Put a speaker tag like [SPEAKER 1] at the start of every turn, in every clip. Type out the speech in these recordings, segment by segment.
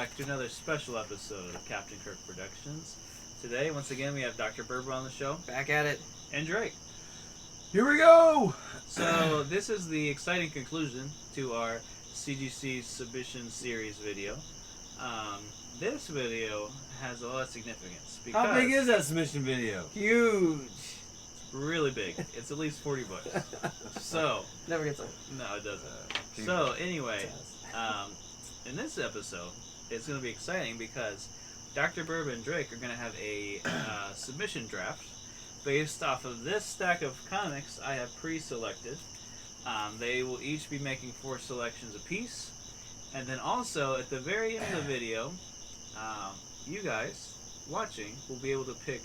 [SPEAKER 1] back to another special episode of Captain Kirk Productions. Today, once again, we have Dr. Berber on the show.
[SPEAKER 2] Back at it.
[SPEAKER 1] And Drake.
[SPEAKER 3] Here we go!
[SPEAKER 1] So, this is the exciting conclusion to our CGC submission series video. This video has a lot of significance. Because
[SPEAKER 3] How big is that submission video?
[SPEAKER 2] Huge.
[SPEAKER 1] It's really big. It's at least 40 bucks. So,
[SPEAKER 2] Never gets old.
[SPEAKER 1] no, it doesn't. So, anyway, in this episode, it's going to be exciting because Dr. Berber and Drake are going to have a submission draft based off of this stack of comics I have pre-selected. They will each be making 4 selections apiece. And then also, at the very end of the video, you guys watching will be able to pick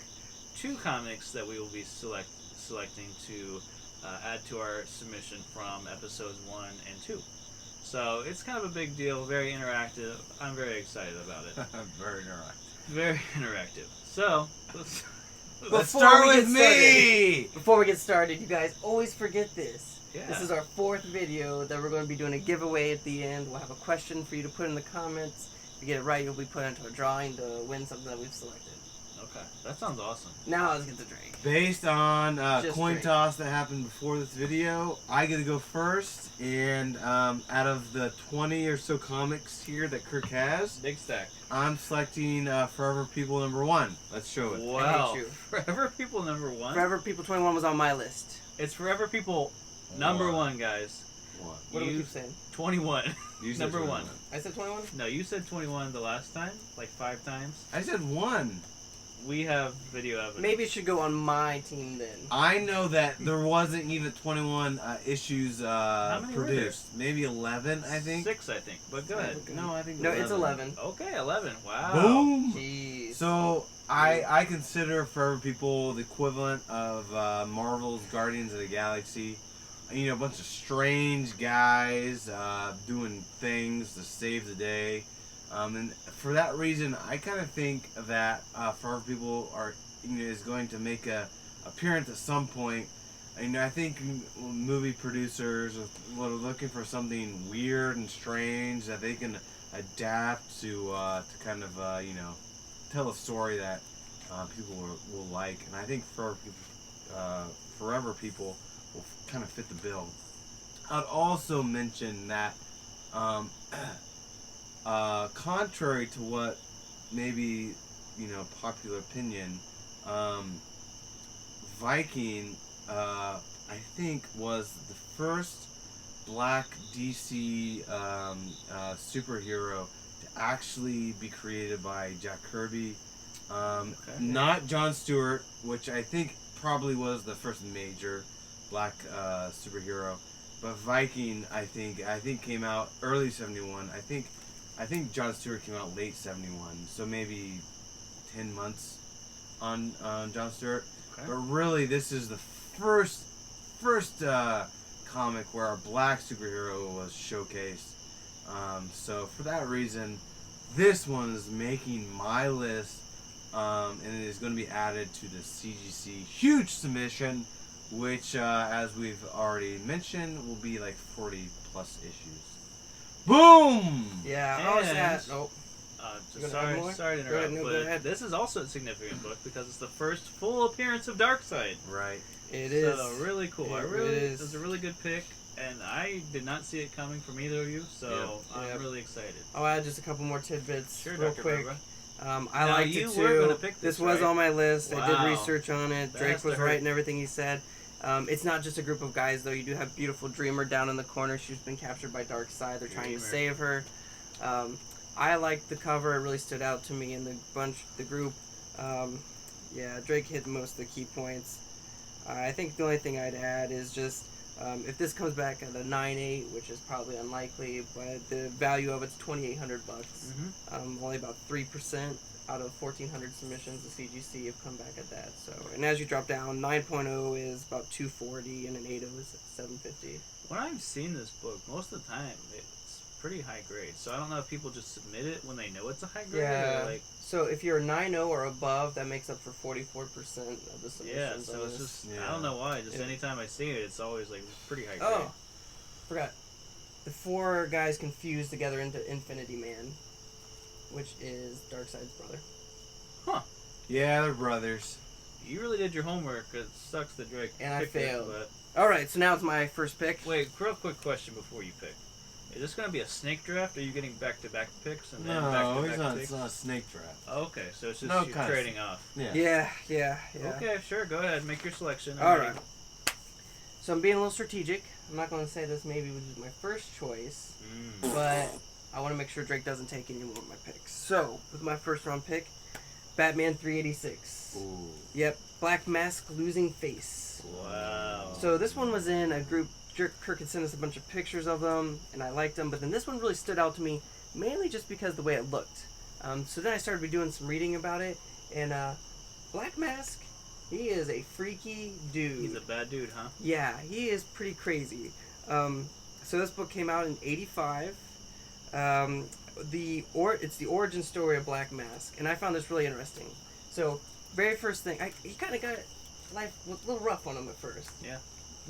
[SPEAKER 1] 2 comics that we will be selecting to add to our submission from episodes 1 and 2. So it's kind of a big deal, very interactive. I'm very excited about it.
[SPEAKER 3] Very interactive.
[SPEAKER 1] Very interactive. So,
[SPEAKER 3] Let's start with me!
[SPEAKER 2] Before we get started, you guys always forget this.
[SPEAKER 1] Yeah.
[SPEAKER 2] This is our 4th video that we're going to be doing a giveaway at the end. We'll have a question for you to put in the comments. If you get it right, you'll be put into a drawing to win something that we've selected.
[SPEAKER 1] Okay, that sounds awesome.
[SPEAKER 2] Now let's get to Drake.
[SPEAKER 3] Based on coin
[SPEAKER 2] Drake.
[SPEAKER 3] toss that happened before this video, I get to go first. And out of the 20 or so comics here that Kirk has,
[SPEAKER 1] Big stack.
[SPEAKER 3] I'm selecting Forever People #1. Let's show it.
[SPEAKER 1] Wow.
[SPEAKER 2] you.
[SPEAKER 1] Forever People #1.
[SPEAKER 2] Forever People 21 was on my list.
[SPEAKER 1] It's Forever People #1, guys.
[SPEAKER 2] What do we keep saying?
[SPEAKER 1] 21.
[SPEAKER 3] You said
[SPEAKER 1] Number 1.
[SPEAKER 2] I said 21?
[SPEAKER 1] No, you said 21 the last time, like 5 times.
[SPEAKER 3] I said 1.
[SPEAKER 1] We have video evidence.
[SPEAKER 2] Maybe it should go on my team then.
[SPEAKER 3] I know that there wasn't even 21 issues
[SPEAKER 1] many were
[SPEAKER 3] produced. Maybe 11, I think.
[SPEAKER 1] 6, I think. But go ahead.
[SPEAKER 3] No, I think
[SPEAKER 2] No, it's 11.
[SPEAKER 1] Okay, 11. Wow.
[SPEAKER 3] Boom!
[SPEAKER 2] Jeez.
[SPEAKER 3] So, I consider Forever People the equivalent of Marvel's Guardians of the Galaxy. You know, a bunch of strange guys doing things to save the day. And for that reason, I kind of think that Forever People is going to make a appearance at some point. I think movie producers are looking for something weird and strange that they can adapt to kind of tell a story that people will like. And I think Forever People will kind of fit the bill. I'd also mention that contrary to what maybe popular opinion, Viking I think was the first black DC superhero to actually be created by Jack Kirby. Not Jon Stewart, which I think probably was the first major black superhero, but Viking I think came out early '71. I think Jon Stewart came out late '71, so maybe 10 months on Jon Stewart.
[SPEAKER 1] Okay.
[SPEAKER 3] But really, this is the first comic where a black superhero was showcased. So for that reason, this one is making my list, and it is going to be added to the CGC huge submission, which, as we've already mentioned, will be like 40 plus issues. Boom!
[SPEAKER 2] Yeah,
[SPEAKER 1] And-
[SPEAKER 2] I was at... Oh. You gonna add more?
[SPEAKER 1] Sorry to
[SPEAKER 2] Go ahead,
[SPEAKER 1] interrupt,
[SPEAKER 2] no, go
[SPEAKER 1] but
[SPEAKER 2] ahead.
[SPEAKER 1] this is also a significant book because it's the first full appearance of Darkseid.
[SPEAKER 3] Right.
[SPEAKER 2] It is.
[SPEAKER 1] So really cool.
[SPEAKER 2] It
[SPEAKER 1] It
[SPEAKER 2] is.
[SPEAKER 1] was a really good pick, and I did not see it coming from either of you, so
[SPEAKER 2] Yep.
[SPEAKER 1] I'm really excited.
[SPEAKER 2] I'll add just a couple more tidbits
[SPEAKER 1] Sure,
[SPEAKER 2] real
[SPEAKER 1] Dr.
[SPEAKER 2] quick.
[SPEAKER 1] Berber.
[SPEAKER 2] I
[SPEAKER 1] Now,
[SPEAKER 2] liked
[SPEAKER 1] you
[SPEAKER 2] it
[SPEAKER 1] were
[SPEAKER 2] too.
[SPEAKER 1] gonna pick this,
[SPEAKER 2] was
[SPEAKER 1] right?
[SPEAKER 2] on my list. I
[SPEAKER 1] Wow.
[SPEAKER 2] did research on it.
[SPEAKER 1] That
[SPEAKER 2] Drake
[SPEAKER 1] has to
[SPEAKER 2] was
[SPEAKER 1] hurt.
[SPEAKER 2] right in everything he said. It's not just a group of guys though. You do have beautiful Dreamer down in the corner. She's been captured by Darkseid. They're trying to
[SPEAKER 1] Dreamer.
[SPEAKER 2] save her. I liked the cover. It really stood out to me in the group. Yeah, Drake hit most of the key points. I think the only thing I'd add is just if this comes back at a 9.8, which is probably unlikely, but the value of it's $2,800 bucks. Only about 3% out of 1,400 submissions to CGC have come back at that. So, and as you drop down, 9.0 is about 240, and an 8.0 is 750.
[SPEAKER 1] When I've seen this book, most of the time it's pretty high grade. So I don't know if people just submit it when they know it's a high grade.
[SPEAKER 2] Yeah.
[SPEAKER 1] Or like,
[SPEAKER 2] So if you're a 9.0 or above, that makes up for 44% of the submissions.
[SPEAKER 1] yeah.
[SPEAKER 2] on
[SPEAKER 1] So it's
[SPEAKER 2] this.
[SPEAKER 1] just I don't know why. Just
[SPEAKER 2] Yeah.
[SPEAKER 1] anytime I see it, it's always like pretty high grade.
[SPEAKER 2] Oh, forgot. The 4 guys confused together into Infinity Man. which is Darkseid's brother.
[SPEAKER 3] Yeah, they're brothers.
[SPEAKER 1] You really did your homework. It sucks that Drake
[SPEAKER 2] And I
[SPEAKER 1] picked it,
[SPEAKER 2] failed.
[SPEAKER 1] but...
[SPEAKER 2] Alright, so now it's my first pick.
[SPEAKER 1] Wait, real quick question before you pick. Is this going to be a snake draft, or are you getting back-to-back picks and then
[SPEAKER 3] No,
[SPEAKER 1] back-to-back
[SPEAKER 3] it's
[SPEAKER 1] picks?
[SPEAKER 3] not a snake draft.
[SPEAKER 1] Okay, so it's just
[SPEAKER 3] No
[SPEAKER 1] you
[SPEAKER 3] kind of
[SPEAKER 1] trading off.
[SPEAKER 3] Yeah.
[SPEAKER 2] Yeah.
[SPEAKER 1] Okay, sure, go ahead. Make your selection. I'm
[SPEAKER 2] Alright.
[SPEAKER 1] ready.
[SPEAKER 2] So I'm being a little strategic. I'm not going to say this maybe was my first choice,
[SPEAKER 1] Mm.
[SPEAKER 2] but I want to make sure Drake doesn't take any more of my picks. So, with my first round pick, Batman 386.
[SPEAKER 3] Ooh.
[SPEAKER 2] Yep, Black Mask Losing Face.
[SPEAKER 1] Wow.
[SPEAKER 2] So this one was in a group. Kirk had sent us a bunch of pictures of them, and I liked them. But then this one really stood out to me, mainly just because of the way it looked. So then I started doing some reading about it, and Black Mask, he is a freaky dude.
[SPEAKER 1] He's a bad dude, huh?
[SPEAKER 2] Yeah, he is pretty crazy. So this book came out in '85. It's the origin story of Black Mask, and I found this really interesting. So, very first thing, he kind of got life was a little rough on him at first.
[SPEAKER 1] Yeah.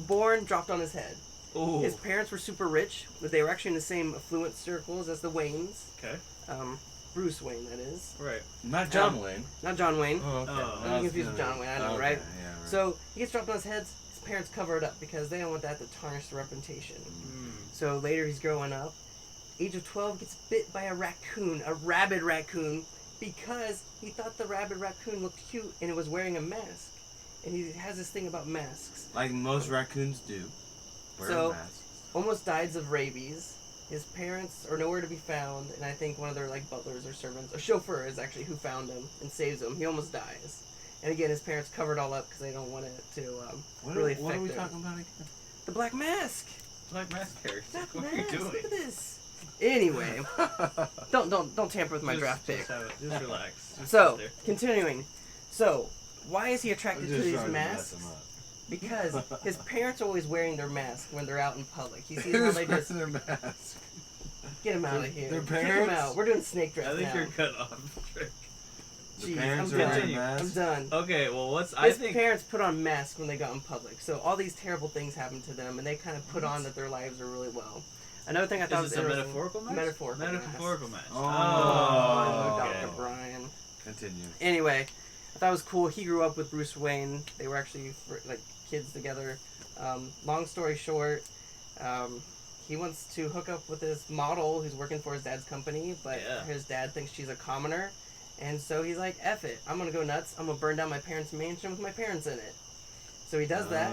[SPEAKER 2] Born, dropped on his head.
[SPEAKER 1] Ooh.
[SPEAKER 2] His parents were super rich, but they were actually in the same affluent circles as the Waynes.
[SPEAKER 1] Okay.
[SPEAKER 2] Bruce Wayne, that is.
[SPEAKER 1] Right.
[SPEAKER 3] Not John Wayne.
[SPEAKER 2] Not John Wayne.
[SPEAKER 3] Oh, okay.
[SPEAKER 1] Oh.
[SPEAKER 2] I'm confused with John Wayne, I know,
[SPEAKER 3] Okay,
[SPEAKER 2] right?
[SPEAKER 3] Yeah, right.
[SPEAKER 2] So, he gets dropped on his head. His parents cover it up because they don't want that to tarnish the reputation.
[SPEAKER 1] Mm.
[SPEAKER 2] So later he's growing up. Age of 12 gets bit by a raccoon, a rabid raccoon, because he thought the rabid raccoon looked cute and it was wearing a mask. And he has this thing about masks.
[SPEAKER 3] Like most raccoons do. Wear
[SPEAKER 2] So-
[SPEAKER 3] masks.
[SPEAKER 2] Almost dies of rabies. His parents are nowhere to be found, and I think one of their butlers or servants, a chauffeur is actually who found him and saves him. He almost dies. And again, his parents cover it all up because they don't want it to really affect
[SPEAKER 3] What are we
[SPEAKER 2] them.
[SPEAKER 3] talking about again?
[SPEAKER 2] The Black Mask.
[SPEAKER 1] Black Mask character.
[SPEAKER 2] Black
[SPEAKER 1] What
[SPEAKER 2] Mask.
[SPEAKER 1] are you doing?
[SPEAKER 2] Look at this. Anyway, don't tamper with my draft pick.
[SPEAKER 1] Just relax. Just
[SPEAKER 2] So,
[SPEAKER 1] sit there.
[SPEAKER 2] continuing. So, why is he attracted to
[SPEAKER 3] Just
[SPEAKER 2] these
[SPEAKER 3] trying to mess
[SPEAKER 2] masks?
[SPEAKER 3] him up.
[SPEAKER 2] Because his parents are always wearing their mask when they're out in public. He sees how they
[SPEAKER 3] Who's
[SPEAKER 2] just
[SPEAKER 3] wearing their mask?
[SPEAKER 2] get him out of here.
[SPEAKER 3] Their
[SPEAKER 2] Kick him
[SPEAKER 3] parents?
[SPEAKER 2] out. We're doing snake
[SPEAKER 1] I
[SPEAKER 2] draft
[SPEAKER 1] think
[SPEAKER 2] now.
[SPEAKER 1] you're cut off.
[SPEAKER 3] The
[SPEAKER 2] Jeez,
[SPEAKER 3] parents
[SPEAKER 2] I'm
[SPEAKER 3] are
[SPEAKER 2] done.
[SPEAKER 3] wearing
[SPEAKER 1] Continue.
[SPEAKER 2] I'm
[SPEAKER 3] masks.
[SPEAKER 2] done.
[SPEAKER 1] Okay, well, I
[SPEAKER 2] His
[SPEAKER 1] think
[SPEAKER 2] parents put on masks when they got in public, so all these terrible things happen to them, and they kind of put on that their lives are really well. Another thing I thought
[SPEAKER 1] is
[SPEAKER 2] was
[SPEAKER 1] this a
[SPEAKER 2] interesting-
[SPEAKER 1] metaphorical mask?
[SPEAKER 2] Metaphorical mask.
[SPEAKER 1] Metaphorical mask.
[SPEAKER 3] Oh.
[SPEAKER 2] Oh,
[SPEAKER 1] okay.
[SPEAKER 2] Dr. Brian.
[SPEAKER 3] Continue.
[SPEAKER 2] Anyway, I thought it was cool. He grew up with Bruce Wayne. They were actually kids together. Long story short, he wants to hook up with this model who's working for his dad's company, but
[SPEAKER 1] Yeah.
[SPEAKER 2] his dad thinks she's a commoner, and so he's like, "F it, I'm gonna go nuts. I'm gonna burn down my parents' mansion with my parents in it." So he does that.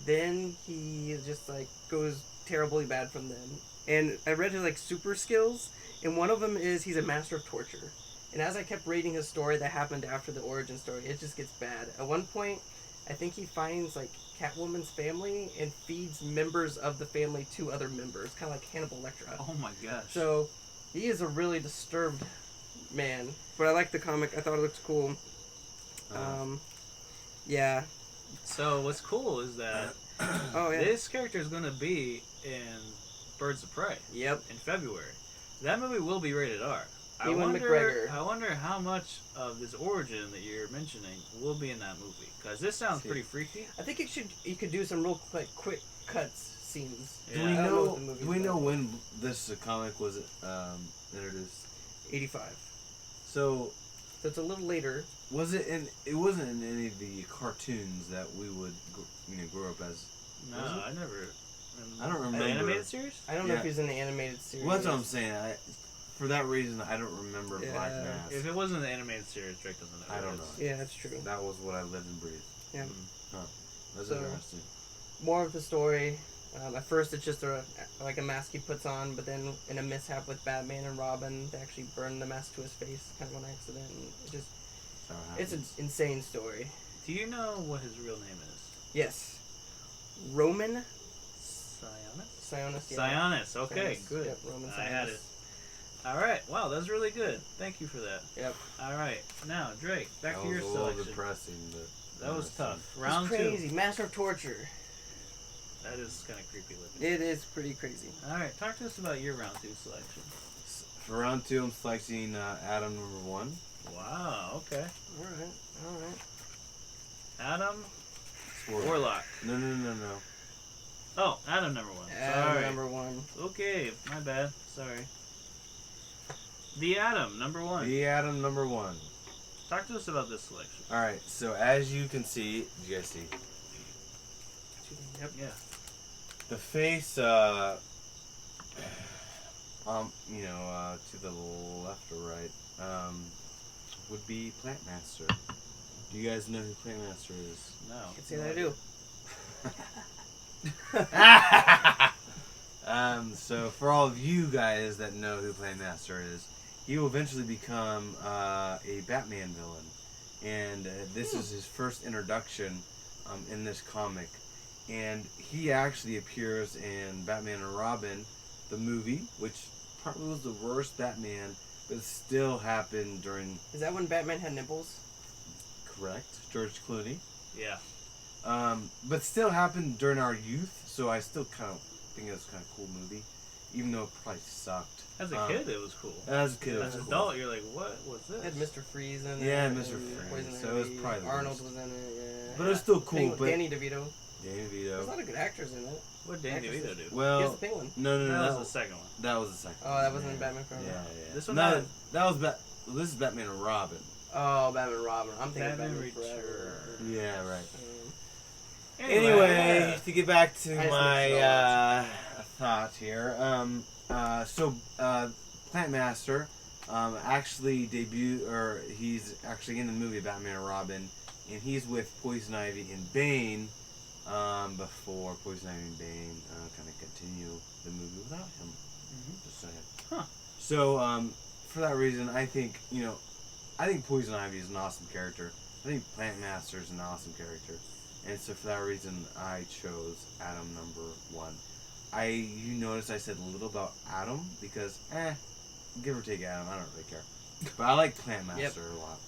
[SPEAKER 2] Then he just goes terribly bad from them. And I read his super skills, and one of them is he's a master of torture. And as I kept reading his story that happened after the origin story, it just gets bad. At one point, I think he finds Catwoman's family and feeds members of the family to other members, kind of like Hannibal Lecter.
[SPEAKER 1] Oh my gosh.
[SPEAKER 2] So he is a really disturbed man. But I liked the comic. I thought it looked cool. Yeah.
[SPEAKER 1] So what's cool is that
[SPEAKER 2] Oh yeah.
[SPEAKER 1] this character is going to be in Birds of Prey
[SPEAKER 2] Yep.
[SPEAKER 1] in February. That movie will be rated R.
[SPEAKER 2] Ewan McGregor.
[SPEAKER 1] I wonder how much of this origin that you're mentioning will be in that movie, because this sounds pretty freaky.
[SPEAKER 2] I think you could do some real quick cuts scenes.
[SPEAKER 1] Yeah.
[SPEAKER 3] Do we
[SPEAKER 2] I don't know
[SPEAKER 3] know?
[SPEAKER 2] what the movie's
[SPEAKER 3] Do we know
[SPEAKER 2] about.
[SPEAKER 3] when this comic was introduced?
[SPEAKER 2] 85.
[SPEAKER 3] So
[SPEAKER 2] So it's a little later.
[SPEAKER 3] was it in? It wasn't in any of the cartoons that we would grow up as.
[SPEAKER 1] No,
[SPEAKER 3] Was it?
[SPEAKER 1] I never.
[SPEAKER 3] I don't
[SPEAKER 1] An
[SPEAKER 3] remember.
[SPEAKER 1] animated series?
[SPEAKER 2] I don't know
[SPEAKER 3] Yeah.
[SPEAKER 2] if he's in the animated series.
[SPEAKER 3] Well, that's what I'm saying. For that reason, I don't remember
[SPEAKER 2] Yeah.
[SPEAKER 3] Black Mask.
[SPEAKER 1] If it wasn't the animated series, Drake doesn't know.
[SPEAKER 3] I don't
[SPEAKER 1] what it
[SPEAKER 3] know.
[SPEAKER 1] is.
[SPEAKER 2] Yeah, that's true.
[SPEAKER 3] That was what I lived and breathed.
[SPEAKER 2] Yeah.
[SPEAKER 3] That's
[SPEAKER 2] So-
[SPEAKER 3] interesting.
[SPEAKER 2] More of the story. At first, it's just a mask he puts on, but then in a mishap with Batman and Robin, they actually burn the mask to his face, kind of on accident. And it's an insane story.
[SPEAKER 1] Do you know what his real name is?
[SPEAKER 2] Yes. Roman
[SPEAKER 1] Sionis?
[SPEAKER 2] Sionis. Yeah.
[SPEAKER 1] Sionis. Okay,
[SPEAKER 2] Sionis.
[SPEAKER 1] good.
[SPEAKER 2] Yep, Roman
[SPEAKER 1] I had
[SPEAKER 2] Sionis.
[SPEAKER 1] it. All right. Wow, that's really good. Thank you for that.
[SPEAKER 2] Yep.
[SPEAKER 1] All right. Now, Drake, back
[SPEAKER 3] That
[SPEAKER 1] to your
[SPEAKER 3] was a little
[SPEAKER 1] selection.
[SPEAKER 3] depressing, but
[SPEAKER 1] That was
[SPEAKER 3] interesting.
[SPEAKER 1] tough.
[SPEAKER 2] It's
[SPEAKER 1] Round
[SPEAKER 2] crazy.
[SPEAKER 1] two.
[SPEAKER 2] Master of Torture.
[SPEAKER 1] That is kind of creepy looking.
[SPEAKER 2] It is pretty crazy.
[SPEAKER 1] All right. Talk to us about your round two selection.
[SPEAKER 3] For round two, I'm selecting Adam number 1.
[SPEAKER 1] Wow. Okay.
[SPEAKER 2] All right.
[SPEAKER 1] Adam
[SPEAKER 3] Warlock.
[SPEAKER 1] Warlock.
[SPEAKER 3] No.
[SPEAKER 1] Oh, Adam number 1.
[SPEAKER 2] Adam
[SPEAKER 1] Sorry.
[SPEAKER 2] number 1.
[SPEAKER 1] Okay, my bad. Sorry. The Atom, number 1.
[SPEAKER 3] The Atom number 1.
[SPEAKER 1] Talk to us about this selection.
[SPEAKER 3] All right. So as you can see, did you guys see
[SPEAKER 2] Yep.
[SPEAKER 1] Yeah.
[SPEAKER 3] the face? To the left or right, would be Plant Master. Do you guys know who Plant Master is?
[SPEAKER 1] No.
[SPEAKER 2] I can say that I do.
[SPEAKER 3] So for all of you guys that know who Plant Master is, he will eventually become a Batman villain, and this is his first introduction in this comic, and he actually appears in Batman and Robin, the movie, which probably was the worst Batman, but it still happened during.
[SPEAKER 2] Is that when Batman had nipples?
[SPEAKER 3] Correct, George Clooney.
[SPEAKER 1] Yeah.
[SPEAKER 3] But still happened during our youth, so I still kind of think it was kind of a cool movie, even though it probably sucked.
[SPEAKER 1] As a kid, it was cool.
[SPEAKER 3] As a kid, it was
[SPEAKER 1] As an
[SPEAKER 3] cool.
[SPEAKER 1] adult, you're like, what was
[SPEAKER 2] It had
[SPEAKER 1] this?
[SPEAKER 2] Mr. Freeze in it.
[SPEAKER 3] Yeah,
[SPEAKER 2] and
[SPEAKER 3] Mr. Freeze,
[SPEAKER 2] Poison
[SPEAKER 3] so it was
[SPEAKER 2] Ivy.
[SPEAKER 3] probably the
[SPEAKER 2] Arnold
[SPEAKER 3] worst.
[SPEAKER 2] was in it, yeah.
[SPEAKER 3] But it was still cool. But
[SPEAKER 2] Danny DeVito.
[SPEAKER 3] Danny
[SPEAKER 2] There's a
[SPEAKER 3] DeVito.
[SPEAKER 2] lot of good actors in it.
[SPEAKER 1] What did Danny DeVito do?
[SPEAKER 2] He
[SPEAKER 3] Well,
[SPEAKER 2] has the penguin.
[SPEAKER 3] no,
[SPEAKER 1] That
[SPEAKER 3] that
[SPEAKER 1] was the second one.
[SPEAKER 3] that was the second.
[SPEAKER 2] Oh, that wasn't in Batman Forever?
[SPEAKER 3] Yeah.
[SPEAKER 1] This one
[SPEAKER 3] No,
[SPEAKER 1] had-
[SPEAKER 3] that was this is Batman and Robin.
[SPEAKER 2] Oh, Batman Robin. I'm thinking
[SPEAKER 1] Batman
[SPEAKER 2] Batman Forever.
[SPEAKER 1] Returns.
[SPEAKER 3] Yeah, right.
[SPEAKER 1] Anyway,
[SPEAKER 3] To get back to
[SPEAKER 2] I just
[SPEAKER 3] my
[SPEAKER 2] mixed it
[SPEAKER 3] thought here, Plant Master actually debuted, or he's actually in the movie Batman and Robin, and he's with Poison Ivy and Bane before Poison Ivy and Bane kind of continue the movie without him. Just saying.
[SPEAKER 1] Huh.
[SPEAKER 3] So for that reason, I think Poison Ivy is an awesome character. I think Plant Master is an awesome character. And so for that reason, I chose Atom number 1. You notice I said a little about Atom because, give or take Atom, I don't really care. But I like Plant Master a lot.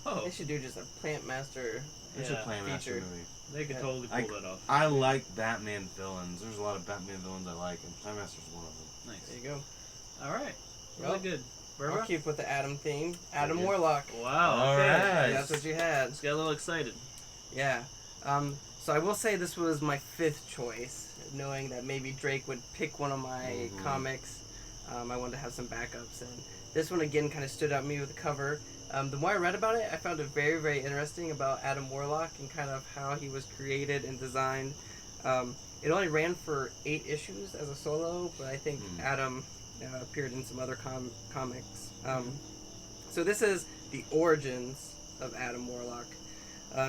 [SPEAKER 1] oh,
[SPEAKER 2] They should do just a Plant Master.
[SPEAKER 3] It's a
[SPEAKER 1] Yeah,
[SPEAKER 3] Plant Master
[SPEAKER 2] featured.
[SPEAKER 3] movie.
[SPEAKER 1] they could
[SPEAKER 2] Yeah.
[SPEAKER 1] totally pull that off.
[SPEAKER 3] I like Batman villains. There's a lot of Batman villains I like, and Plant Master's one of them.
[SPEAKER 1] Nice.
[SPEAKER 2] There you go.
[SPEAKER 1] All right. Really
[SPEAKER 2] Well,
[SPEAKER 1] good.
[SPEAKER 2] I'll
[SPEAKER 1] Barbara?
[SPEAKER 2] keep with the Adam theme. Adam
[SPEAKER 3] Okay.
[SPEAKER 2] Warlock.
[SPEAKER 1] Wow.
[SPEAKER 3] All
[SPEAKER 1] Okay.
[SPEAKER 3] right.
[SPEAKER 2] That's what you had.
[SPEAKER 1] Just got a little excited.
[SPEAKER 2] Yeah. So I will say this was my 5th choice, knowing that maybe Drake would pick one of my comics. I wanted to have some backups, and this one again kind of stood out to me with the cover. The more I read about it, I found it very, very interesting about Adam Warlock and kind of how he was created and designed. It only ran for 8 issues as a solo, but I think Adam appeared in some other comics. So this is the origins of Adam Warlock.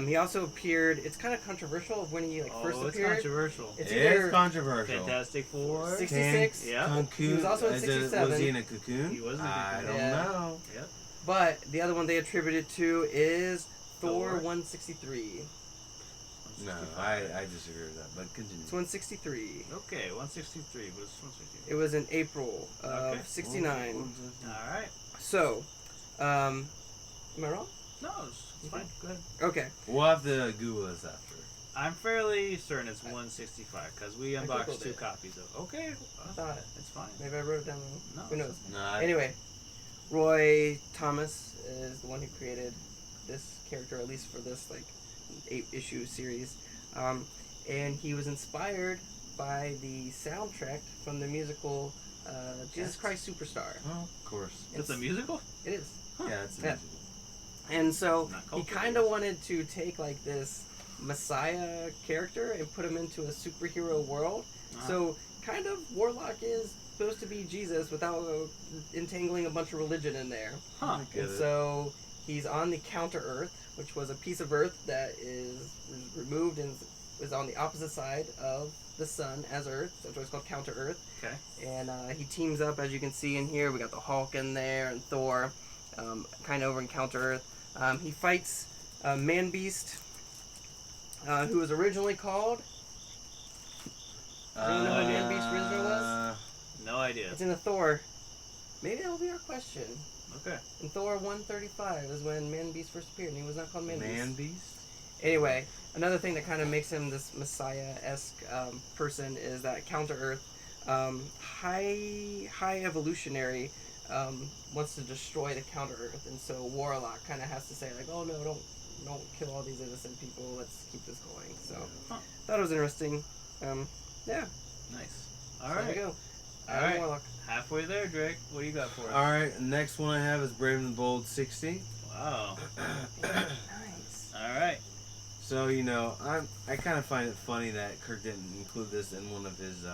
[SPEAKER 2] He also appeared. It's kind of controversial of when he first
[SPEAKER 1] Oh, it's
[SPEAKER 2] appeared.
[SPEAKER 1] controversial.
[SPEAKER 2] It's
[SPEAKER 3] It's
[SPEAKER 2] either
[SPEAKER 3] controversial.
[SPEAKER 1] Fantastic Four.
[SPEAKER 2] 66.
[SPEAKER 1] Yeah.
[SPEAKER 3] Cocoon.
[SPEAKER 2] He was also in
[SPEAKER 3] Was
[SPEAKER 2] 67.
[SPEAKER 3] he in a cocoon?
[SPEAKER 1] He was in a
[SPEAKER 3] I
[SPEAKER 1] cocoon.
[SPEAKER 3] don't
[SPEAKER 2] Yeah.
[SPEAKER 3] know.
[SPEAKER 1] Yep.
[SPEAKER 2] But the other one they attributed to is Thor
[SPEAKER 1] Thor.
[SPEAKER 2] 163.
[SPEAKER 3] No, I disagree with that, but continue.
[SPEAKER 2] It's 163.
[SPEAKER 1] Okay, 163. What's 163?
[SPEAKER 2] It was in April of
[SPEAKER 1] Okay.
[SPEAKER 2] 69.
[SPEAKER 1] All right.
[SPEAKER 2] So, am I wrong?
[SPEAKER 1] No, it's fine. Go ahead.
[SPEAKER 2] Okay.
[SPEAKER 3] We'll have to Google this after.
[SPEAKER 1] I'm fairly certain it's 165 because we
[SPEAKER 2] I
[SPEAKER 1] unboxed
[SPEAKER 2] Googled
[SPEAKER 1] 2
[SPEAKER 2] it.
[SPEAKER 1] copies of. Okay,
[SPEAKER 2] thought-
[SPEAKER 1] it's fine.
[SPEAKER 2] Maybe I wrote it down wrong.
[SPEAKER 1] No,
[SPEAKER 2] Who knows?
[SPEAKER 3] No,
[SPEAKER 2] Anyway, Roy Thomas is the one who created this character, at least for this 8-issue series, and he was inspired by the soundtrack from the musical Jesus
[SPEAKER 1] Yes.
[SPEAKER 2] Christ Superstar.
[SPEAKER 3] Oh, of course.
[SPEAKER 1] It's a musical?
[SPEAKER 2] It is.
[SPEAKER 3] Yeah, it's
[SPEAKER 2] Yeah.
[SPEAKER 3] musical.
[SPEAKER 2] And so
[SPEAKER 1] Not
[SPEAKER 2] he
[SPEAKER 1] cultural.
[SPEAKER 2] kind of wanted to take this Messiah character and put him into a superhero world.
[SPEAKER 1] Uh-huh.
[SPEAKER 2] So kind of Warlock is supposed to be Jesus without entangling a bunch of religion in there.
[SPEAKER 1] Huh.
[SPEAKER 3] Get
[SPEAKER 2] And
[SPEAKER 3] it.
[SPEAKER 2] so he's on the Counter Earth, which was a piece of Earth that is removed and is on the opposite side of the sun as Earth. That's why it's called Counter Earth.
[SPEAKER 1] Okay.
[SPEAKER 2] And he teams up, as you can see in here. We got the Hulk in there and Thor, kind of over in Counter Earth. He fights Man Beast, who was originally called. Do you know what Man Beast original was?
[SPEAKER 1] No idea.
[SPEAKER 2] It's in the Thor. Maybe that'll be our question.
[SPEAKER 1] Okay.
[SPEAKER 2] In Thor 135 is when Man Beast first appeared, and he was not called Man Beast.
[SPEAKER 3] Man Beast?
[SPEAKER 2] Anyway, another thing that kind of makes him this Messiah-esque person is that Counter Earth, high evolutionary, wants to destroy the Counter Earth, and so Warlock kind of has to say oh no, don't kill all these innocent people. Let's keep this going. So
[SPEAKER 1] Huh.
[SPEAKER 2] thought it was interesting. Yeah.
[SPEAKER 1] Nice. All
[SPEAKER 2] So
[SPEAKER 1] right.
[SPEAKER 2] there you go.
[SPEAKER 1] All right.
[SPEAKER 2] Warlock.
[SPEAKER 1] Halfway there, Drake. What do you got for us?
[SPEAKER 3] All right, next one I have is Brave and the Bold 60.
[SPEAKER 1] Wow.
[SPEAKER 2] Nice.
[SPEAKER 1] All right.
[SPEAKER 3] So I kind of find it funny that Kirk didn't include this in one of his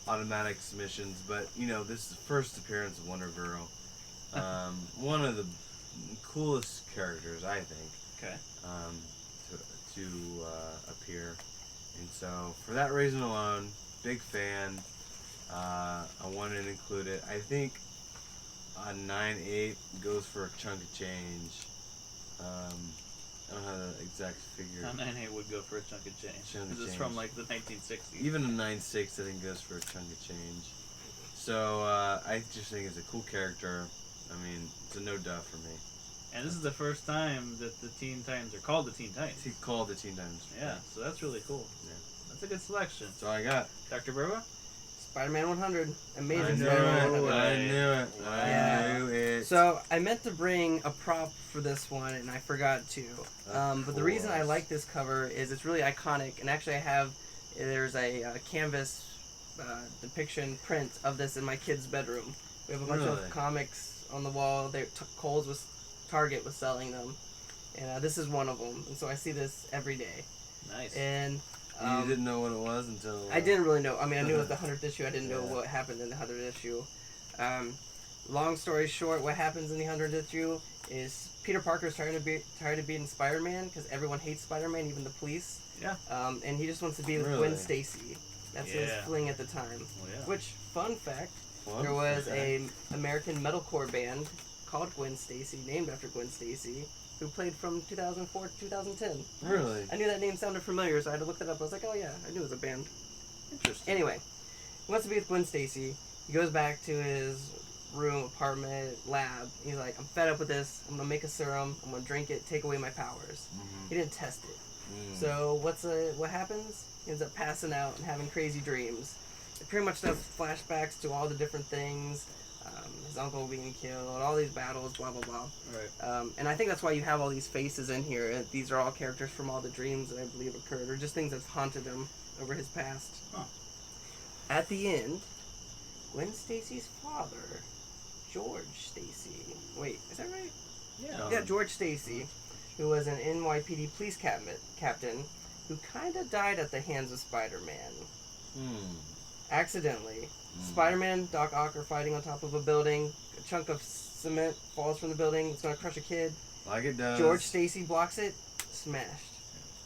[SPEAKER 3] automatic submissions, but this is the first appearance of Wonder Girl. One of the coolest characters, I think.
[SPEAKER 1] Okay.
[SPEAKER 3] To appear, and so for that reason alone, big fan. I wanted to include it. I think a 9/8 goes for a chunk of change. I don't have the exact figure.
[SPEAKER 1] A 9/8 would go for a chunk of change.
[SPEAKER 3] Chunk of
[SPEAKER 1] Because it's
[SPEAKER 3] change.
[SPEAKER 1] from like the 1960s.
[SPEAKER 3] Even a 9/6 I think goes for a chunk of change. So I just think it's a cool character. I mean, it's a no duh for me.
[SPEAKER 1] And this is the first time that the Teen Titans are called the Teen Titans.
[SPEAKER 3] He called the Teen Titans.
[SPEAKER 1] Yeah, so that's really cool.
[SPEAKER 3] Yeah.
[SPEAKER 1] That's a good selection.
[SPEAKER 3] That's all I got.
[SPEAKER 1] Dr. Burba?
[SPEAKER 2] Spider-Man 100. Amazing
[SPEAKER 3] I knew
[SPEAKER 2] Spider-Man
[SPEAKER 3] it.
[SPEAKER 2] 100.
[SPEAKER 3] I knew it.
[SPEAKER 1] Wow.
[SPEAKER 3] I knew it.
[SPEAKER 2] So I meant to bring a prop for this one, and I forgot to. But the reason I
[SPEAKER 3] course.
[SPEAKER 2] like this cover is it's really iconic, and actually there's a canvas depiction print of this in my kid's bedroom. We have a bunch
[SPEAKER 3] Really?
[SPEAKER 2] of comics on the wall. Target was selling them, and this is one of them. And so I see this every day.
[SPEAKER 1] Nice.
[SPEAKER 2] And
[SPEAKER 3] You didn't know what it was until...
[SPEAKER 2] I didn't really know. I mean, I knew it was the 100th issue. I didn't know
[SPEAKER 3] Yeah.
[SPEAKER 2] what happened in the 100th issue. Long story short, what happens in the 100th issue is Peter Parker's tired of being Spider-Man because everyone hates Spider-Man, even the police.
[SPEAKER 1] Yeah.
[SPEAKER 2] And he just wants to be with
[SPEAKER 3] Really?
[SPEAKER 2] Gwen Stacy. That's his
[SPEAKER 1] Yeah.
[SPEAKER 2] fling at the time.
[SPEAKER 1] Well, yeah.
[SPEAKER 2] Which, fun fact,
[SPEAKER 3] What?
[SPEAKER 2] there was
[SPEAKER 3] Okay.
[SPEAKER 2] a American metalcore band called Gwen Stacy, named after Gwen Stacy, who played from 2004 to 2010.
[SPEAKER 3] Really?
[SPEAKER 2] I knew that name sounded familiar, so I had to look it up. I was like, oh yeah, I knew it was a band.
[SPEAKER 1] Interesting.
[SPEAKER 2] Anyway, he wants to be with Gwen Stacy. He goes back to his room, apartment, lab. He's like, I'm fed up with this. I'm gonna make a serum. I'm gonna drink it. Take away my powers.
[SPEAKER 3] Mhm.
[SPEAKER 2] He didn't test it.
[SPEAKER 3] Mm.
[SPEAKER 2] So what happens? He ends up passing out and having crazy dreams. It pretty much does flashbacks to all the different things. His uncle being killed, all these battles, blah blah blah.
[SPEAKER 1] Right.
[SPEAKER 2] And I think that's why you have all these faces in here. These are all characters from all the dreams that I believe occurred, or just things that's haunted him over his past.
[SPEAKER 1] Huh.
[SPEAKER 2] At the end, Gwen Stacy's father, George Stacy. Wait, is that right?
[SPEAKER 1] Yeah.
[SPEAKER 2] Yeah, George Stacy, who was an NYPD police captain who kind of died at the hands of Spider-Man.
[SPEAKER 3] Mm.
[SPEAKER 2] Accidentally.
[SPEAKER 3] Mm.
[SPEAKER 2] Spider-Man, Doc Ock are fighting on top of a building. A chunk of cement falls from the building. It's going to crush a kid.
[SPEAKER 3] Like it does.
[SPEAKER 2] George Stacy blocks it. Smashed.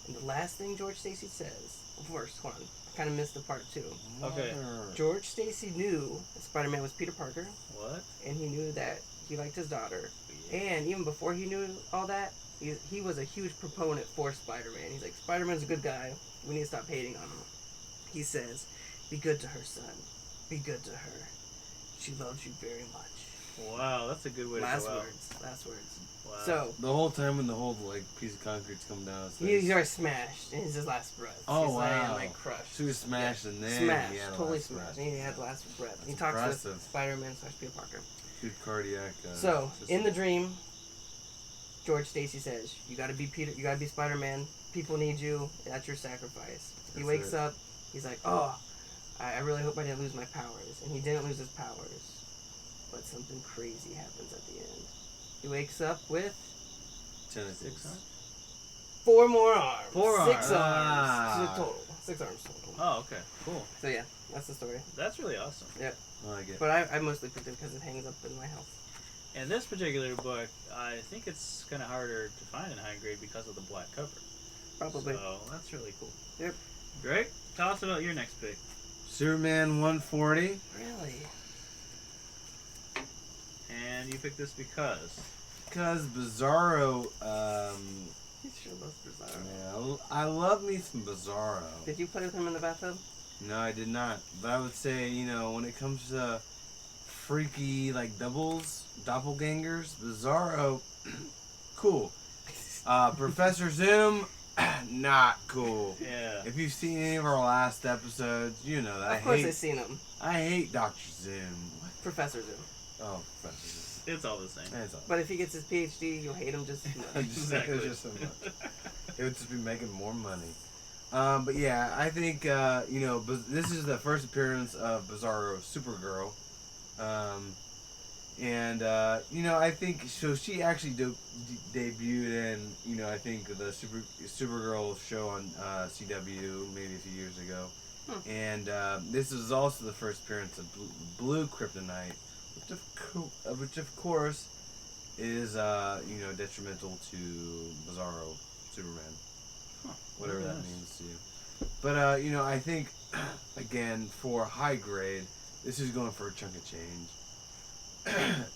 [SPEAKER 2] And the last thing George Stacy says... First, hold on. I kind of missed the part two.
[SPEAKER 1] Okay.
[SPEAKER 2] George Stacy knew that Spider-Man was Peter Parker.
[SPEAKER 1] What?
[SPEAKER 2] And he knew that he liked his daughter.
[SPEAKER 1] Yeah.
[SPEAKER 2] And even before he knew all that, he was a huge proponent for Spider-Man. He's like, Spider-Man's a good guy. We need to stop hating on him. He says, be good to her, son. Be good to her. She loves you very much.
[SPEAKER 1] Wow, that's a good way to
[SPEAKER 2] Last
[SPEAKER 1] go out.
[SPEAKER 2] words. Last words.
[SPEAKER 1] Wow.
[SPEAKER 2] So,
[SPEAKER 3] The whole time when the whole piece of concrete's coming down his face.
[SPEAKER 2] he's already smashed. And it's his last breath.
[SPEAKER 3] Oh,
[SPEAKER 2] He's
[SPEAKER 3] wow.
[SPEAKER 2] like crushed.
[SPEAKER 3] So he was smashed and then
[SPEAKER 2] Smashed.
[SPEAKER 3] he had a
[SPEAKER 2] Totally
[SPEAKER 3] last
[SPEAKER 2] smashed.
[SPEAKER 3] breath.
[SPEAKER 2] And he had the last breath.
[SPEAKER 3] That's
[SPEAKER 2] He talks
[SPEAKER 3] impressive.
[SPEAKER 2] with Spider-Man / Peter Parker.
[SPEAKER 3] Good cardiac.
[SPEAKER 2] So,
[SPEAKER 3] system.
[SPEAKER 2] in the dream, George Stacy says, you gotta be Peter, you gotta be Spider-Man. People need you. That's your sacrifice. He
[SPEAKER 3] That's
[SPEAKER 2] wakes
[SPEAKER 3] it.
[SPEAKER 2] up. He's like, oh, I really hope I didn't lose my powers. And he didn't lose his powers. But something crazy happens at the end. He wakes up with
[SPEAKER 3] 10
[SPEAKER 1] 6 arms?
[SPEAKER 2] 4 more arms.
[SPEAKER 1] 4
[SPEAKER 2] 6
[SPEAKER 1] arms.
[SPEAKER 2] arms. So total. 6 arms total.
[SPEAKER 1] Oh, okay. Cool.
[SPEAKER 2] So yeah, that's the story.
[SPEAKER 1] That's really awesome.
[SPEAKER 3] I like it.
[SPEAKER 2] But I mostly picked it because it hangs up in my house.
[SPEAKER 1] And this particular book, I think it's kind of harder to find in high grade because of the black cover.
[SPEAKER 2] Probably.
[SPEAKER 1] So that's really cool.
[SPEAKER 2] Yep.
[SPEAKER 1] Drake, tell us about your next pick.
[SPEAKER 3] Superman 140.
[SPEAKER 2] Really?
[SPEAKER 1] And you picked this because?
[SPEAKER 3] Because Bizarro,
[SPEAKER 2] He sure loves Bizarro.
[SPEAKER 3] yeah, I love me some Bizarro.
[SPEAKER 2] Did you play with him in the bathtub?
[SPEAKER 3] No, I did not. But I would say, when it comes to freaky, doubles, doppelgangers, Bizarro, cool. Professor Zoom, not cool.
[SPEAKER 1] Yeah.
[SPEAKER 3] If you've seen any of our last episodes, you know that
[SPEAKER 2] Of course I've seen him.
[SPEAKER 3] I hate Dr. Zoom.
[SPEAKER 2] Professor Zoom.
[SPEAKER 3] Oh, Professor Zoom.
[SPEAKER 1] It's all the same.
[SPEAKER 3] That's all.
[SPEAKER 2] But if he gets his PhD, you'll hate him just as much.
[SPEAKER 3] Just so much. It would just be making more money. But yeah, I think this is the first appearance of Bizarro Supergirl, and I think so. She actually debuted in I think the Supergirl show on CW maybe a few years ago, and this is also the first appearance of Blue Kryptonite, which of course is detrimental to Bizarro Superman. Whatever that means to you. But, I think, again, for high grade, this is going for a chunk of change.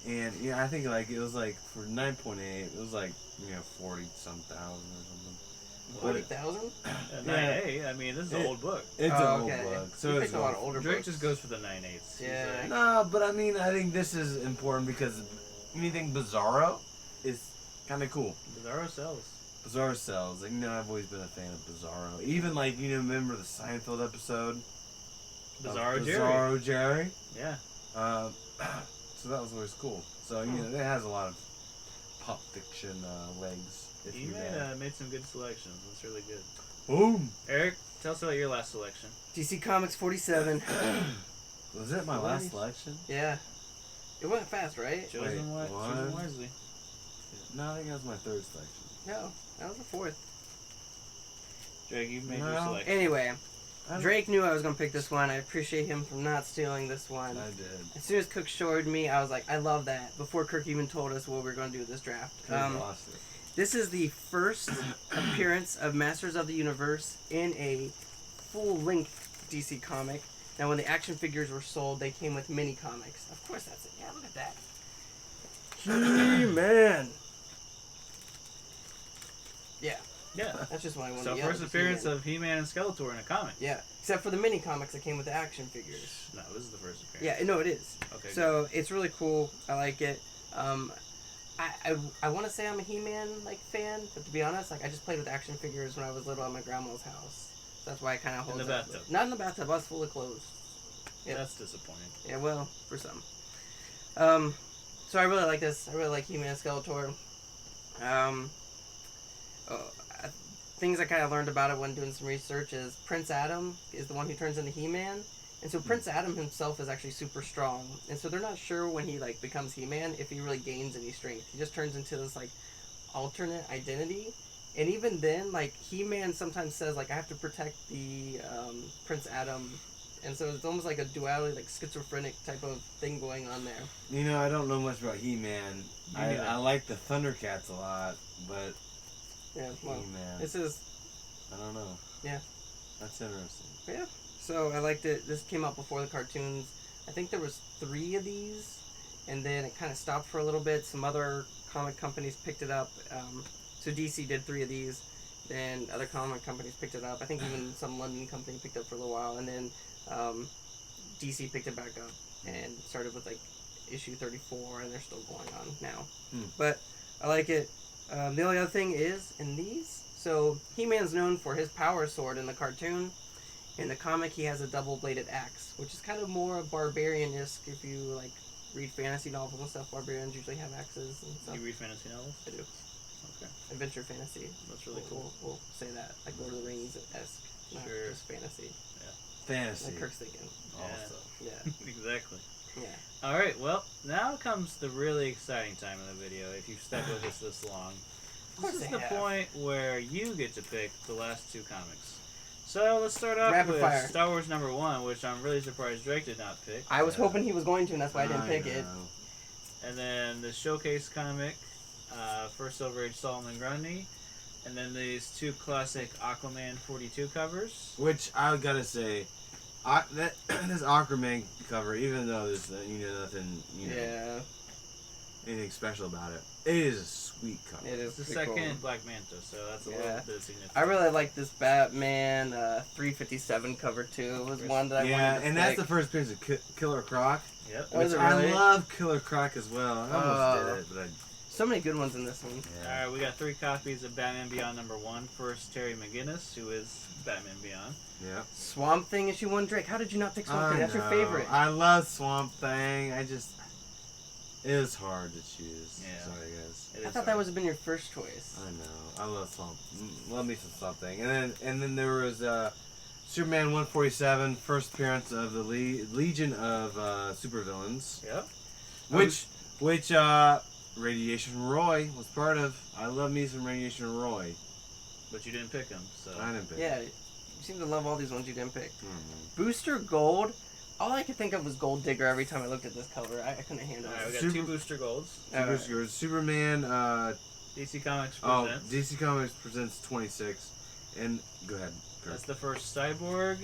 [SPEAKER 3] And, I think, it was, for 9.8, it was, 40-some thousand or something.
[SPEAKER 2] 40,000?
[SPEAKER 1] 9.8, I mean, this is an old book.
[SPEAKER 3] It's an old book.
[SPEAKER 2] So it's a lot of older
[SPEAKER 1] Drake
[SPEAKER 2] books.
[SPEAKER 1] just goes for the 9.8s.
[SPEAKER 2] Yeah.
[SPEAKER 3] No, but, I mean, I think this is important because anything Bizarro is kind of cool.
[SPEAKER 1] Bizarro sells.
[SPEAKER 3] Bizarro sells. I've always been a fan of Bizarro. Even remember the Seinfeld episode?
[SPEAKER 1] Bizarro
[SPEAKER 3] Jerry.
[SPEAKER 1] Yeah.
[SPEAKER 3] So that was always cool. So it has a lot of pop fiction legs.
[SPEAKER 1] You made some good selections. That's really good.
[SPEAKER 3] Boom.
[SPEAKER 1] Eric, tell us about your last selection.
[SPEAKER 2] DC Comics 47.
[SPEAKER 3] Was it my last selection?
[SPEAKER 2] Yeah. It went fast, right?
[SPEAKER 1] Chosen wisely.
[SPEAKER 3] No, I think that was my third selection.
[SPEAKER 2] No, that was the fourth.
[SPEAKER 1] Drake, you made your selection.
[SPEAKER 2] Anyway, Drake knew I was going to pick this one. I appreciate him for not stealing this one.
[SPEAKER 3] I did.
[SPEAKER 2] As soon as Cook showed me, I was like, I love that. Before Kirk even told us what we were going to do with this draft.
[SPEAKER 3] Lost it.
[SPEAKER 2] This is the first appearance of Masters of the Universe in a full-length DC comic. Now, when the action figures were sold, they came with mini comics. Of course, that's it. Yeah, look at that. He-Man. Yeah.
[SPEAKER 1] Yeah.
[SPEAKER 2] That's just what I wanted
[SPEAKER 1] So
[SPEAKER 2] to yell.
[SPEAKER 1] first appearance of He-Man and Skeletor in a comic.
[SPEAKER 2] Yeah. Except for the mini comics that came with the action figures.
[SPEAKER 1] No, this is the first appearance.
[SPEAKER 2] Yeah, no, it is.
[SPEAKER 1] Okay.
[SPEAKER 2] So it's really cool. I like it. I want to say I'm a He-Man fan, but to be honest, I just played with action figures when I was little at my grandma's house. So that's why I kind of hold
[SPEAKER 1] In the bathtub.
[SPEAKER 2] Not in the bathtub. I was full of clothes.
[SPEAKER 1] Yeah. That's disappointing.
[SPEAKER 2] Yeah, well, for some. So I really like this. I really like He-Man and Skeletor. Things I kind of learned about it when doing some research is Prince Adam is the one who turns into He-Man. And so Prince Adam himself is actually super strong. And so they're not sure when he becomes He-Man if he really gains any strength. He just turns into this alternate identity. And even then, He-Man sometimes says I have to protect the Prince Adam. And so it's almost like a duality, schizophrenic type of thing going on there.
[SPEAKER 3] I don't know much about He-Man. I like the Thundercats a lot, but
[SPEAKER 2] Yeah, well,
[SPEAKER 3] He-Man.
[SPEAKER 2] this is...
[SPEAKER 3] I don't know.
[SPEAKER 2] Yeah.
[SPEAKER 3] That's interesting.
[SPEAKER 2] Yeah. So I liked it. This came out before the cartoons. I think there was 3 of these, and then it kind of stopped for a little bit. Some other comic companies picked it up. So DC did 3 of these. Then other comic companies picked it up. I think even some London company picked it up for a little while, and then DC picked it back up and started with issue 34, and they're still going on now. But I like it. The only other thing is in these. So He-Man's known for his power sword in the cartoon. In the comic, he has a double-bladed axe, which is kind of more barbarian-esque. If you read fantasy novels and stuff, barbarians usually have axes and stuff.
[SPEAKER 1] You read fantasy novels?
[SPEAKER 2] I do.
[SPEAKER 1] Okay.
[SPEAKER 2] Adventure fantasy.
[SPEAKER 1] That's really cool.
[SPEAKER 2] We'll say that, Lord of the Rings-esque, not
[SPEAKER 1] Sure.
[SPEAKER 2] just fantasy.
[SPEAKER 3] Fantasy.
[SPEAKER 2] Like Kirk's thinking.
[SPEAKER 3] Also.
[SPEAKER 2] Yeah.
[SPEAKER 1] Exactly.
[SPEAKER 2] Yeah.
[SPEAKER 1] All right. Well, now comes the really exciting time in the video. If you've stuck with us this long,
[SPEAKER 2] course
[SPEAKER 1] this is
[SPEAKER 2] they
[SPEAKER 1] the
[SPEAKER 2] have.
[SPEAKER 1] point where you get to pick the last 2 comics. So let's start off
[SPEAKER 2] Rapid
[SPEAKER 1] with
[SPEAKER 2] fire.
[SPEAKER 1] Star Wars #1, which I'm really surprised Drake did not pick.
[SPEAKER 2] I was hoping he was going to, and that's why I didn't pick it.
[SPEAKER 1] And then the Showcase comic, First Silver Age Solomon Grundy. And then these 2 classic Aquaman 42 covers.
[SPEAKER 3] Which I gotta say, this Aquaman cover, even though there's nothing, anything special about it, it is a sweet cover.
[SPEAKER 2] It
[SPEAKER 1] It's
[SPEAKER 2] is
[SPEAKER 1] the
[SPEAKER 2] pretty
[SPEAKER 1] second
[SPEAKER 2] cool.
[SPEAKER 1] Black Manta, so that's a little bit significant.
[SPEAKER 2] I really like this Batman 357 cover too. It was one that I wanted to
[SPEAKER 3] and that's
[SPEAKER 2] pick.
[SPEAKER 3] the first appearance of Killer Croc.
[SPEAKER 1] Yep.
[SPEAKER 2] Oh, is
[SPEAKER 3] Which
[SPEAKER 2] it really?
[SPEAKER 3] I love Killer Croc as well. I almost did it, but
[SPEAKER 2] So many good ones in this one.
[SPEAKER 1] Alright, we got 3 copies of Batman Beyond #1. First, Terry McGinnis, who is Batman Beyond.
[SPEAKER 3] Yeah.
[SPEAKER 2] Swamp Thing issue 1. Drake, how did you not pick Swamp Thing? That's your favorite.
[SPEAKER 3] I love Swamp Thing. It is hard to choose.
[SPEAKER 1] Yeah.
[SPEAKER 3] Sorry, guys.
[SPEAKER 1] It
[SPEAKER 2] I
[SPEAKER 1] is
[SPEAKER 2] thought that
[SPEAKER 1] hard.
[SPEAKER 2] would have been your first choice.
[SPEAKER 3] I know. I love love me some something. And then there was Superman 147, first appearance of the Legion of Supervillains,
[SPEAKER 1] Yep.
[SPEAKER 3] which Radiation Roy was part of. I love me some Radiation Roy.
[SPEAKER 1] But you didn't pick him, so.
[SPEAKER 3] I didn't pick.
[SPEAKER 2] Yeah, you seem to love all these ones you didn't pick.
[SPEAKER 3] Mm-hmm.
[SPEAKER 2] Booster Gold. All I could think of was Gold Digger every time I looked at this cover. I couldn't handle
[SPEAKER 1] Alright, we
[SPEAKER 2] it.
[SPEAKER 1] got two booster golds.
[SPEAKER 3] Superman.
[SPEAKER 1] DC Comics
[SPEAKER 3] Oh,
[SPEAKER 1] presents.
[SPEAKER 3] DC Comics presents 26, and go ahead. Kurt.
[SPEAKER 1] That's the first Cyborg,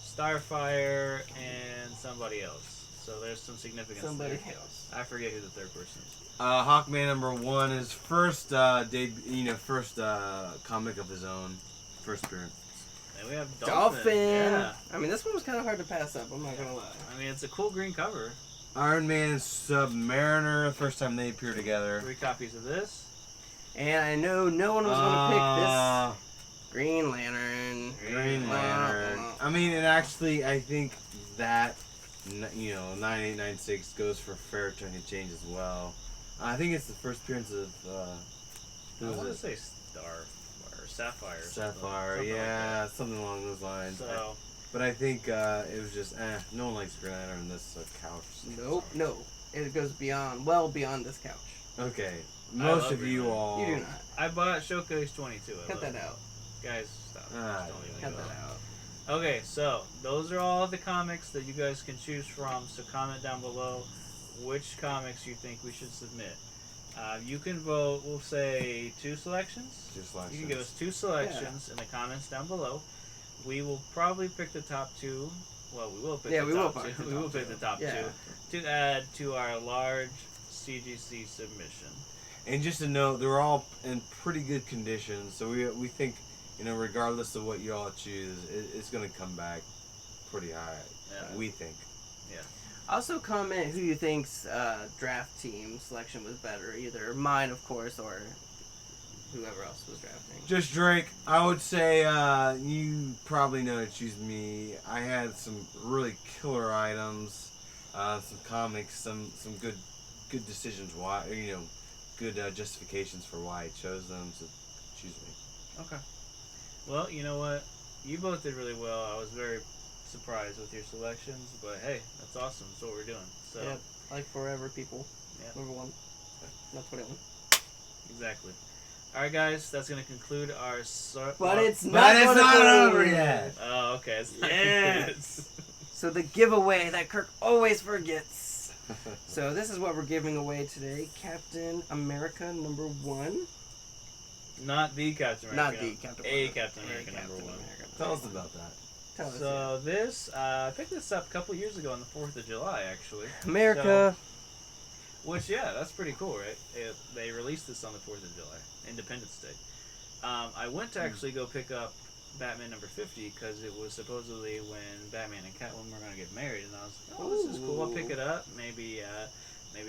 [SPEAKER 1] Starfire, and somebody else. So there's some significance
[SPEAKER 2] Somebody
[SPEAKER 1] there.
[SPEAKER 2] else.
[SPEAKER 1] I forget who the third person is.
[SPEAKER 3] Hawkman #1 is first first comic of his own, first appearance.
[SPEAKER 1] And we have
[SPEAKER 2] Dolphin.
[SPEAKER 1] Yeah.
[SPEAKER 2] I mean, this one was kind of hard to pass up. I'm not gonna lie.
[SPEAKER 1] I mean, it's a cool green cover.
[SPEAKER 3] Iron Man and Submariner, first time they appear together.
[SPEAKER 1] 3 copies of this.
[SPEAKER 2] And I know no one was gonna pick this Green Lantern.
[SPEAKER 3] Green Lantern. I mean, and actually, I think that 9896 goes for fair change as well. I think it's the first appearance of
[SPEAKER 1] I
[SPEAKER 3] who
[SPEAKER 1] want to
[SPEAKER 3] was it?
[SPEAKER 1] say Star or Sapphire. or
[SPEAKER 3] Sapphire,
[SPEAKER 1] something
[SPEAKER 3] yeah,
[SPEAKER 1] like
[SPEAKER 3] something along those lines.
[SPEAKER 1] that. So
[SPEAKER 3] But I think it was just, no one likes Green Lantern on this couch.
[SPEAKER 2] Nope, no. It goes well beyond this couch.
[SPEAKER 3] Okay,
[SPEAKER 1] I
[SPEAKER 3] most
[SPEAKER 1] love
[SPEAKER 3] of
[SPEAKER 1] Green
[SPEAKER 3] you
[SPEAKER 1] Lantern.
[SPEAKER 3] all.
[SPEAKER 2] You do not.
[SPEAKER 1] I bought Showcase 22. I
[SPEAKER 2] Cut
[SPEAKER 1] love
[SPEAKER 2] that
[SPEAKER 1] it.
[SPEAKER 2] out.
[SPEAKER 1] Guys, stop.
[SPEAKER 3] Ah,
[SPEAKER 1] Just don't even
[SPEAKER 2] Cut
[SPEAKER 1] go
[SPEAKER 2] that
[SPEAKER 1] there.
[SPEAKER 2] out.
[SPEAKER 1] Okay, so those are all the comics that you guys can choose from. So comment down below which comics you think we should submit. You can vote. We'll say 2 selections.
[SPEAKER 3] Just like
[SPEAKER 1] You can give us 2 selections in the comments down below. We will probably pick the top 2. Well, we will pick
[SPEAKER 2] Yeah,
[SPEAKER 1] the
[SPEAKER 2] we will
[SPEAKER 1] top
[SPEAKER 2] pick
[SPEAKER 1] 2.
[SPEAKER 2] the
[SPEAKER 1] We will
[SPEAKER 2] top
[SPEAKER 1] pick
[SPEAKER 2] two.
[SPEAKER 1] the top
[SPEAKER 2] Yeah.
[SPEAKER 1] 2 to add to our large CGC submission.
[SPEAKER 3] And just to note, they're all in pretty good condition. So we think, regardless of what you all choose, it's going to come back pretty high.
[SPEAKER 1] Yeah.
[SPEAKER 3] We think.
[SPEAKER 2] Also comment who you think's draft team selection was better. Either mine, of course, or whoever else was drafting.
[SPEAKER 3] Just Drake, I would say you probably know to choose me. I had some really killer items, some comics, some good decisions. Why good justifications for why I chose them. So choose me.
[SPEAKER 1] Okay. Well, you know what? You both did really well. I was very surprised with your selections, but hey, that's awesome. That's what we're doing. So
[SPEAKER 2] Yep. Like forever, people.
[SPEAKER 1] Yeah.
[SPEAKER 2] Number 1. Not 21.
[SPEAKER 1] exactly. All right, guys, that's gonna conclude our.
[SPEAKER 2] But it's not.
[SPEAKER 3] But it's
[SPEAKER 2] gonna
[SPEAKER 3] not
[SPEAKER 2] conclude.
[SPEAKER 3] over yet.
[SPEAKER 1] Oh, okay. It's not
[SPEAKER 2] Yes.
[SPEAKER 1] concluded.
[SPEAKER 2] So the giveaway that Kirk always forgets. So this is what we're giving away today. Captain America #1.
[SPEAKER 1] Not the Captain America.
[SPEAKER 2] Not the Captain
[SPEAKER 1] A
[SPEAKER 2] America.
[SPEAKER 1] Captain America #1.
[SPEAKER 3] Tell us about that.
[SPEAKER 2] Tell us.
[SPEAKER 1] So this, I picked this up a couple years ago on the 4th of July, actually.
[SPEAKER 2] America.
[SPEAKER 1] Which, yeah, that's pretty cool, right? They released this on the 4th of July, Independence Day. I went to actually go pick up Batman #50 because it was supposedly when Batman and Catwoman were going to get married, and I was like, oh, this is cool, I'll pick it up, maybe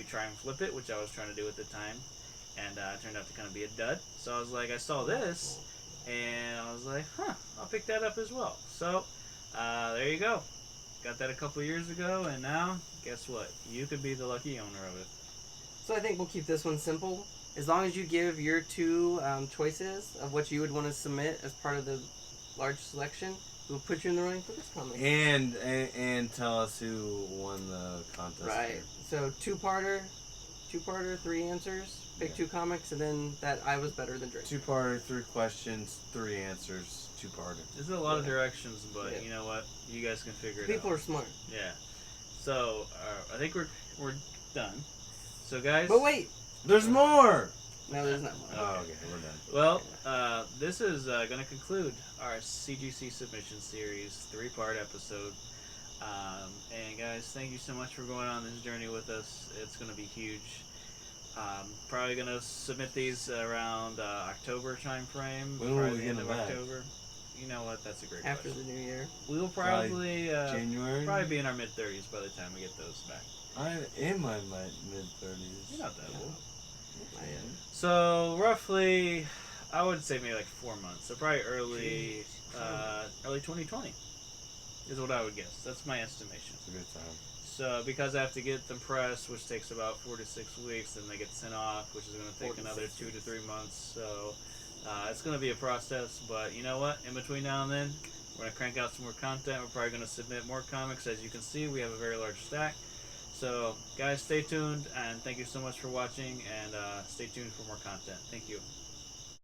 [SPEAKER 1] try and flip it, which I was trying to do at the time, and it turned out to kind of be a dud. So I was like, I saw this, and I was like, I'll pick that up as well. So, there you go. Got that a couple years ago, and now, guess what? You could be the lucky owner of it.
[SPEAKER 2] So I think we'll keep this one simple. As long as you give your 2 choices of what you would want to submit as part of the large selection, we'll put you in the running for this comic.
[SPEAKER 3] And tell us who won the contest.
[SPEAKER 2] Right. So 2-parter, 3 answers. Pick 2 comics, and then that I was better than Drake.
[SPEAKER 3] 2-parter, 3 questions, 3 answers, 2-parter.
[SPEAKER 1] There's a lot of
[SPEAKER 2] Yeah.
[SPEAKER 1] directions, but
[SPEAKER 2] Yeah.
[SPEAKER 1] you know what? You guys can figure it
[SPEAKER 2] People
[SPEAKER 1] out.
[SPEAKER 2] are smart.
[SPEAKER 1] Yeah. So I think we're done. So guys.
[SPEAKER 2] But wait,
[SPEAKER 3] There's more!
[SPEAKER 2] no, there's not one.
[SPEAKER 3] Oh, okay, we're done.
[SPEAKER 1] Well, this is going to conclude our CGC submission series 3-part episode. And guys, thank you so much for going on this journey with us. It's going to be huge. Probably going to submit these around October time frame.
[SPEAKER 3] When will
[SPEAKER 1] probably
[SPEAKER 3] we
[SPEAKER 1] the
[SPEAKER 3] get
[SPEAKER 1] end
[SPEAKER 3] them
[SPEAKER 1] of
[SPEAKER 3] back?
[SPEAKER 1] October. You know what? That's a great
[SPEAKER 2] After
[SPEAKER 1] question.
[SPEAKER 2] the new year.
[SPEAKER 1] We will probably
[SPEAKER 3] January?
[SPEAKER 1] probably be in our mid-30s by the time we get those back.
[SPEAKER 3] I'm in my mid-30s.
[SPEAKER 1] You're not that
[SPEAKER 2] Yeah.
[SPEAKER 1] old.
[SPEAKER 2] I am.
[SPEAKER 1] So roughly, I would say maybe like 4 months. So probably early 2020 is what I would guess. That's my estimation.
[SPEAKER 3] It's a good time.
[SPEAKER 1] So because I have to get them pressed, which takes about 4 to 6 weeks, then they get sent off, which is going to take another 2 to 3 months. So it's going to be a process. But you know what? In between now and then, we're going to crank out some more content. We're probably going to submit more comics. As you can see, we have a very large stack. So guys, stay tuned, and thank you so much for watching, and stay tuned for more content. Thank you.